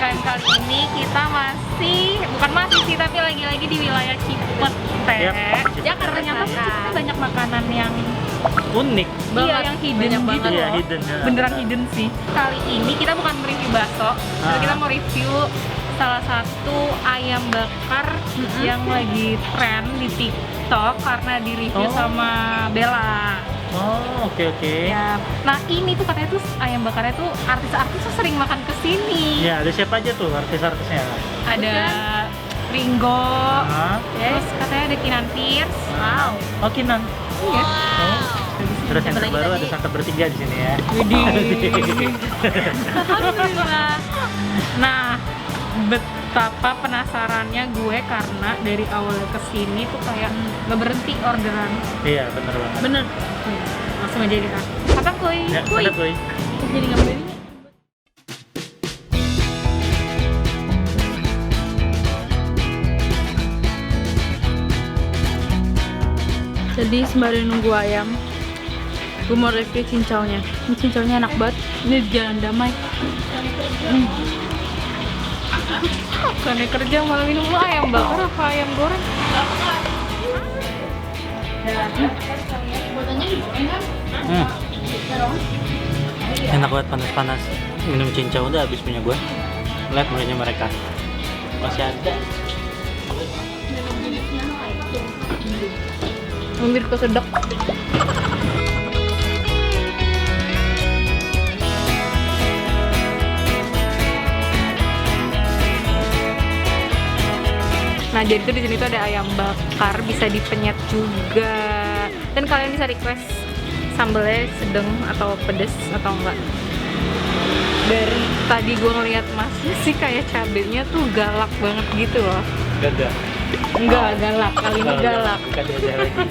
PKM kali ini kita bukan masih sih, tapi lagi-lagi di wilayah Cipete. Ya ternyata tuh Cipete banyak makanan yang unik. iya, yang hidden gitu Iya, loh. hidden, ya. Beneran hidden sih. Kali ini kita bukan mereview bakso, tapi kita mau review salah satu ayam bakar yang lagi tren di TikTok karena di review sama Bella. Oh, oke. Ya, nah ini tuh katanya tuh ayam bakarnya tuh artis-artis tuh sering makan kesini. Ya, ada siapa aja tuh artis-artisnya? Ada Ringo, Ah, terus katanya ada Kinan Pierce. Wow. oh, Kinan. Iya. Oh. Terus yang terbaru ada Sangka bertiga di sini ya. Alhamdulillah. Nah, betapa penasarannya gue karena dari awal kesini tuh kayak nggak berhenti orderan. Iya, bener banget. Bener. Langsung aja kita. Apa kuy? Ya, ada kuy. Jadi nggak beli. Jadi sembari nunggu ayam, gue mau review cincaunya. Ini cincaunya enak banget. Ini di Jalan Damai. Bukannya kerja malah minum ayam bakar apa ayam goreng? Enak banget, panas-panas. Minum cincau udah habis punya gue. Lihat mukanya mereka. Masih ada. Hampir kesedek. Nah, jadi tuh di sini tuh ada ayam bakar, bisa dipenyet juga. Dan kalian bisa request sambelnya sedang atau pedes atau enggak. Dari tadi gue ngeliat masnya sih kayak cabenya tuh galak banget gitu loh. Gak. Enggak galak, kali ini galak. Bukan dia lagi.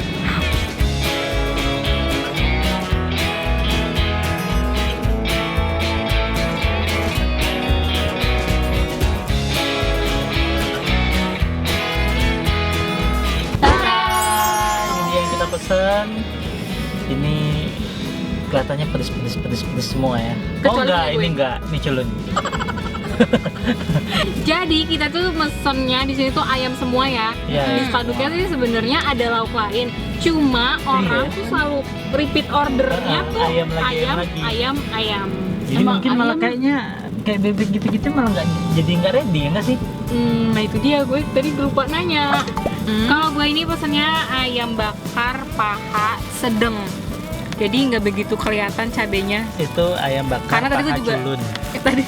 Ini yang kita pesan. Ini kelihatannya pedes semua ya. Oh Kecuali enggak, gue. ini enggak, ini culun. Jadi kita tuh mesennya di sini tuh ayam semua ya. Iya. Di spanduknya sih sebenarnya ada lauk lain. Cuma orang tuh selalu repeat ordernya tuh Ayam lagi, ayam lagi. ayam. Jadi Emang mungkin malah ayam- kayaknya kayak bebek gitu-gitu malah nggak ready ya nggak sih? Nah itu dia, gue tadi lupa nanya. Kalau gue ini pesennya ayam bakar paha sedang. Jadi nggak begitu kelihatan cabenya. Itu ayam bakar Karena tadi gue paha juga- culun. Tadi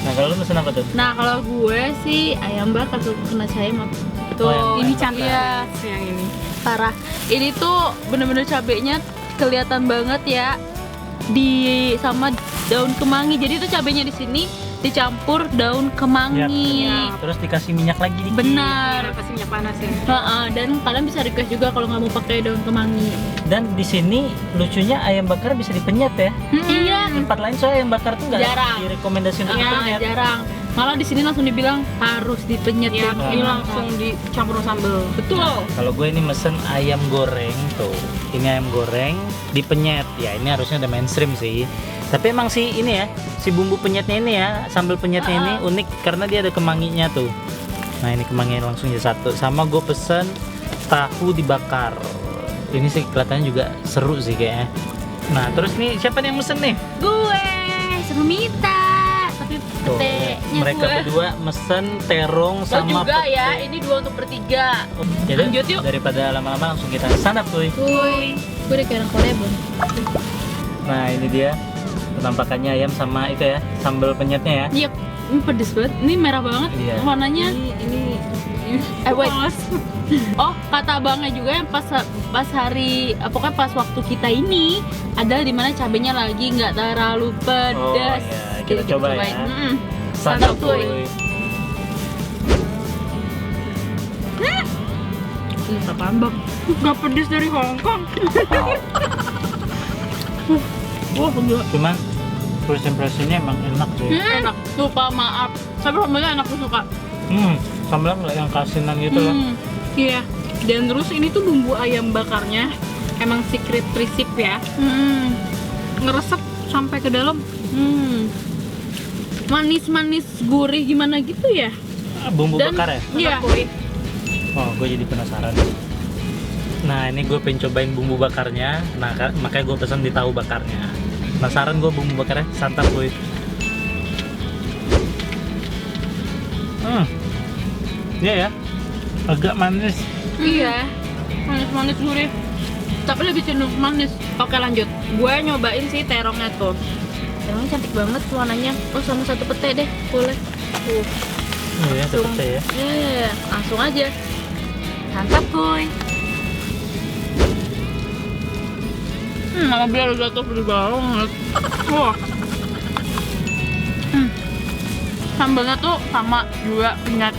Nah kalau lu pesen apa tuh? Nah kalau gue sih ayam bakar tuh kena saya mah. Tuh Oh, ini ayam cantik bakar. ya yang ini. parah. Ini tuh bener-bener cabenya kelihatan banget ya sama daun kemangi. Jadi tuh cabenya di sini dicampur daun kemangi. Iya. Terus dikasih minyak lagi dikit. Benar. Pasti minyak panas ya. Dan kalian bisa request juga kalau nggak mau pakai daun kemangi. Dan di sini lucunya ayam bakar bisa dipenyet ya. Iya. Tempat lain soalnya ayam bakar tuh nggak Jarang. direkomendasi untuk Iya, dipenyet. jarang. Malah di sini langsung dibilang harus dipenyet Ya, ya. ini langsung dicampur sambal. Betul. Kalau gue ini mesen ayam goreng tuh. Ini ayam goreng dipenyet. Ya ini harusnya udah mainstream sih. Tapi emang sih ini ya, si bumbu penyetnya ini ya, sambal penyetnya ini unik karena dia ada kemanginya tuh. Nah ini kemanginya langsung jadi satu. Sama gue pesen tahu dibakar. Ini sih kelihatannya juga seru sih kayaknya. Nah terus nih siapa nih yang mesen nih? Gue sama Mita. Tapi Tuh, petenya mereka gue. berdua mesen terong Lo sama juga pete. ya, ini 2 untuk bertiga. Jadi Lanjut yuk. daripada lama-lama langsung kita sanap kuy. Kuy. Gue udah kayak orang Korea, Bun. Nah ini dia penampakannya ayam sama itu ya, sambal penyetnya ya. Iya, ini pedes banget. Ini merah banget. Iya. Warnanya. Ini Wait. Oh, kata abangnya juga yang pas hari, pokoknya pas waktu kita ini adalah dimana cabenya lagi nggak terlalu pedas. iya, kita Jadi coba ya. cobain. Santap Santap, kuy. Ini apaan bang? gak pedes dari Hongkong. Wah, gila. Cuman first impressionnya emang enak sih. Enak. Lupa maaf. Tapi sambalnya enak, gue suka. Sambalnya nggak yang kasinan gitu loh. Iya. Dan terus ini tuh bumbu ayam bakarnya emang secret recipe ya. Ngeresep sampai ke dalam. manis-manis gurih gimana gitu ya. Bumbu Dan- bakar ya? Iya. Kuih. Oh, gue jadi penasaran. Nah, ini gue pengen cobain bumbu bakarnya. Nah, makanya gue pesan di tahu bakarnya. Penasaran gue bumbu bakarnya, santap gue. Iya ya, agak manis. Iya. Manis-manis gurih. Tapi lebih cenderung manis. Oke lanjut. Gue nyobain sih terongnya tuh. Terongnya cantik banget warnanya. Oh sama satu pete deh, boleh. Iya, seperti ya. Iya, langsung aja. Mantap kuy. Nama biar jatuh di banget. Wah. Sambalnya tuh sama juga penyat.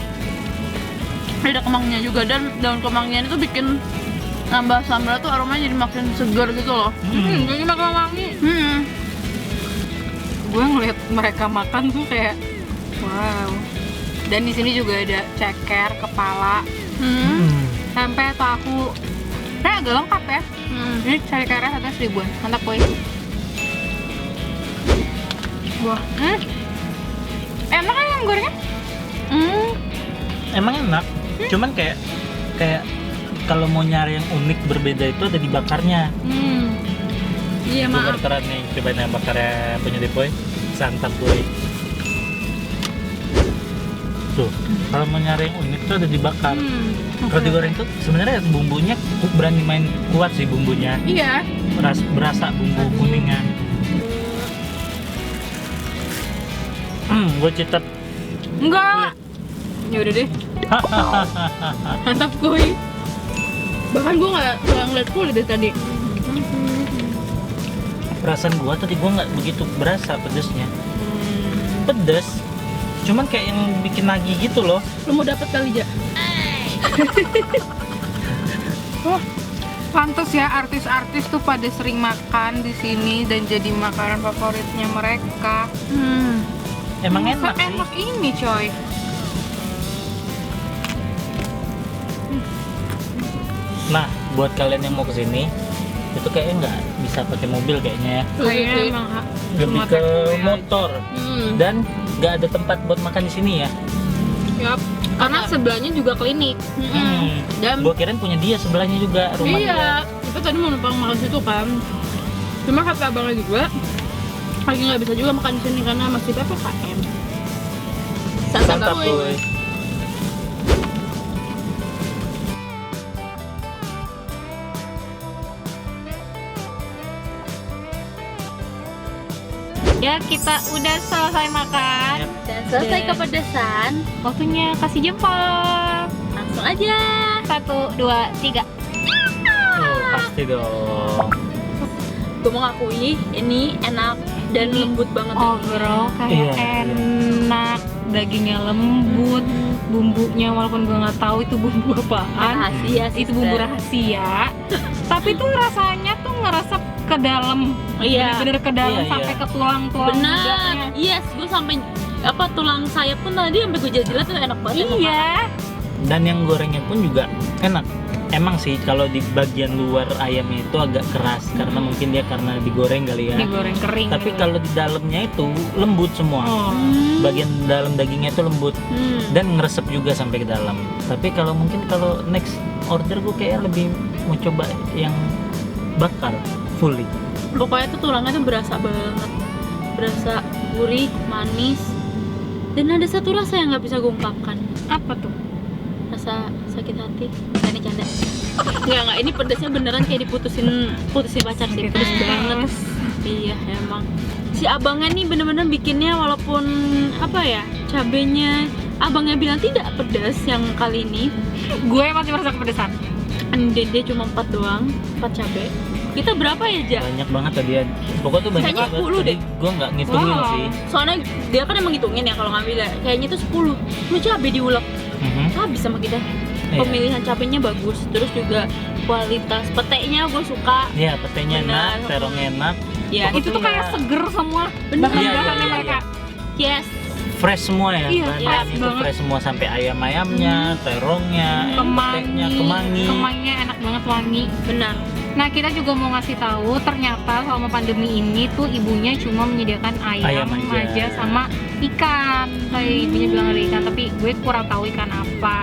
Ada kemangnya juga dan daun kemangnya itu bikin nambah sambal tuh aromanya jadi makin segar gitu loh. Jadi makan wangi. Gue ngeliat mereka makan tuh kayak wow. Dan di sini juga ada ceker, kepala, tempe, tahu. Agak lengkap ya. Ini cekernya 100.000-an. Mantap boy. Wah. Enak kan yang gorengnya? Emang enak. Cuman kayak kalau mau nyari yang unik berbeda itu ada di bakarnya. Iya Gue maaf. berkeran nih, cobain yang bakarnya punya Depoy. Santap boy. Tuh, kalau mau nyari yang unik tuh ada dibakar. Kalau digoreng tuh sebenarnya bumbunya berani main kuat sih bumbunya. Iya. Berasa bumbu kuningnya. Gue citep. Enggak. Ya udah deh. Mantap kuy. Bahkan gue nggak ngeliat kulit dari tadi. Perasaan gue tadi gue nggak begitu berasa pedesnya. Pedes. Cuman kayak yang bikin nagih gitu loh. Lu mau dapet kali Ja? Pantes ya artis-artis tuh pada sering makan di sini dan jadi makanan favoritnya mereka. Emang enak sih. Enak ini coy. Nah, buat kalian yang mau kesini, itu kayaknya nggak bisa pakai mobil kayaknya ya. Kayaknya emang Lebih cuma ke take away aja. motor. Dan nggak ada tempat buat makan di sini ya. Yap. Karena sebelahnya juga klinik. Dan Gua kirain punya dia sebelahnya juga rumah dia. iya, kita tadi mau numpang makan situ kan. Cuma kata abangnya juga, lagi nggak bisa juga makan di sini karena masih PPKM. Santap boy. Ya kita udah selesai makan. Yap. Dan selesai Dan- kepedesan, Waktunya kasih jempol. langsung aja. 1, 2, 3. Oh, pasti dong. Gue mau ngakui ini enak dan Ini lembut banget. Oh bro, kayak Iya, iya. enak. Dagingnya lembut, bumbunya walaupun gue nggak tahu itu bumbu apaan. Rahasia sih, Itu bumbu Sister. rahasia. Tapi tuh rasanya tuh ngeresep ke dalam. Iya. Bener-bener ke dalam Iya, sampai iya. ke tulang-tulang Benar. gudanya. Yes, gue sampai tulang sayap pun tadi sampai gue jilat tuh enak banget. Iya. Dan yang gorengnya pun juga enak. Emang sih kalau di bagian luar ayamnya itu agak keras karena mungkin dia karena digoreng kali ya. Digoreng kering. Tapi gitu. kalau di dalamnya itu lembut semua. Oh. Bagian dalam dagingnya itu lembut dan ngeresep juga sampai ke dalam. Tapi kalau mungkin kalau next order gue kayak lebih mau coba yang bakar fully. Pokoknya tuh tulangnya tuh berasa banget, berasa gurih, manis, dan ada satu rasa yang nggak bisa gue ungkapkan, Apa tuh? rasa sakit hati. Ini canda. Nggak, ini pedasnya beneran kayak putusin pacar sih, pedes banget. Iya emang. Si abangnya nih bener-bener bikinnya walaupun apa ya, cabenya abangnya bilang tidak pedas yang kali ini. Gue masih merasa kepedesan. Dia cuma 4 doang, 4 cabe. Kita berapa ya, Ja? Banyak banget tadi ya. Pokoknya tuh banyak Kayaknya banget. 10 Tadi deh. gue nggak ngitungin Wow. sih. Soalnya dia kan emang ngitungin ya kalau ngambil ya. Kayaknya tuh 10. Cuma cabe diulek. Habis sama kita. Iya. Pemilihan cabenya bagus, terus juga kualitas petenya gue suka. Iya, petenya Benar. enak, terongnya enak. Ya, Pokoknya Itu tuh kayak seger semua Bener. bahan-bahannya Iya, iya, iya, mereka. yes. fresh semua ya, Iya, bahan-bahan fresh itu banget. fresh semua sampai ayam-ayamnya, terongnya, petenya, kemangi. Kemanginya enak banget, wangi. Benar. Nah, kita juga mau ngasih tahu ternyata selama pandemi ini tuh ibunya cuma menyediakan ayam, Ayam aja. sama ikan. Kayak ibunya bilang ada ikan, tapi gue kurang tahu ikan apa.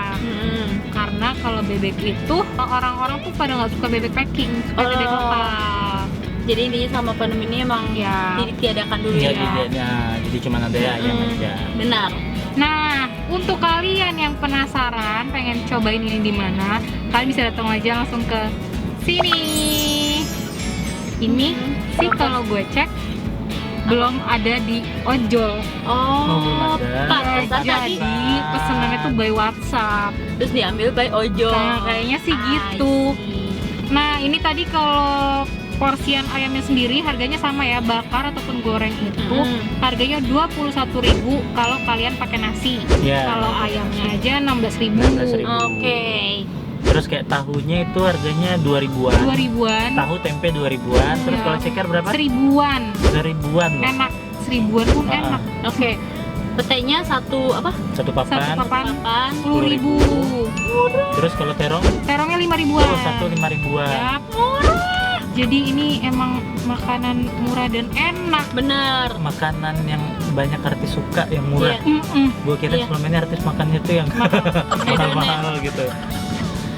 Karena kalau bebek itu orang-orang tuh pada nggak suka bebek packing, suka bebek Oh. lokal. Jadi intinya sama pandemi ini emang Ya. ditiadakan dulu Iya, ya. jadi cuma ada ayam aja. Benar. Nah, untuk kalian yang penasaran pengen cobain ini di mana, kalian bisa datang aja langsung ke sini. Ini sih kalau gue cek belum ada di ojol. Oh, belum ada. pantesan tadi. Jadi pesenannya tuh by WhatsApp. Terus diambil by ojol. Nah, kayaknya sih gitu. Nah, ini tadi kalau porsian ayamnya sendiri harganya sama ya, bakar ataupun goreng itu harganya 21.000 kalau kalian pakai nasi. Ya. Kalau ayamnya aja 16.000. 16.000. Oke. Terus kayak tahunya itu harganya 2.000-an. 2.000-an. Tahu tempe 2.000-an. Terus Iya. kalau ceker berapa? 1.000-an. 1.000-an loh. Enak. 1.000-an pun Ah, ah. enak. Oke. Petenya satu apa? Satu Satu papan. papan Papan. 10.000. Terus kalau terong, Terongnya 5.000-an. oh, satu 5.000-an. Yap. Jadi ini emang makanan murah dan enak. Bener. Makanan yang banyak artis suka, yang murah. Iya. Mm-mm. Gue kira Iya. selama ini artis makannya tuh yang mahal-mahal gitu.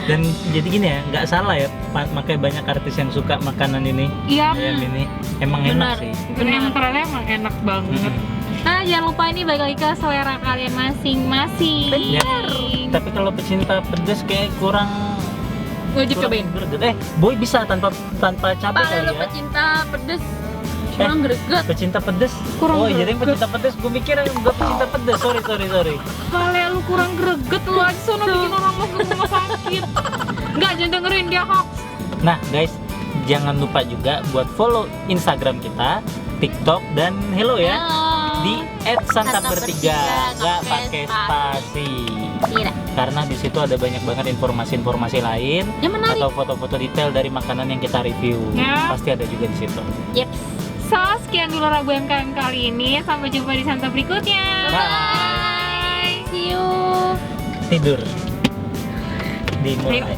Dan jadi gini ya, nggak salah ya, makanya banyak artis yang suka makanan ini, Iya. ayam ini. Emang Benar. enak sih. Bener, karena emang enak banget. Nah, jangan lupa ini balik lagi ke selera kalian masing-masing. Ya, tapi kalau pecinta pedas kayak kurang Wajib kurang cobain. greget. Boy bisa tanpa cabai Kalau kali lu ya. pecinta pedes kurang greget. Pecinta pedas. Kurang Oh, jadi yang greget. pecinta pedas, gue mikir yang gue pecinta pedas. Sorry. Kalau lu kurang greget lu aja sono bikin orang masuk rumah sakit. Enggak, jangan dengerin dia hoax. Nah, guys, jangan lupa juga buat follow Instagram kita, TikTok dan Hello ya. Di @santabertiga, nggak pakai spasi. Tidak. Karena di situ ada banyak banget informasi-informasi lain Yang menarik. atau foto-foto detail dari makanan yang kita review. Ya. Pasti ada juga di situ. Yeps. So, sekian dulu Rabu MKM kali ini. Sampai jumpa di Santa berikutnya. Bye. See you. Tidur. Dimulai. Ayo.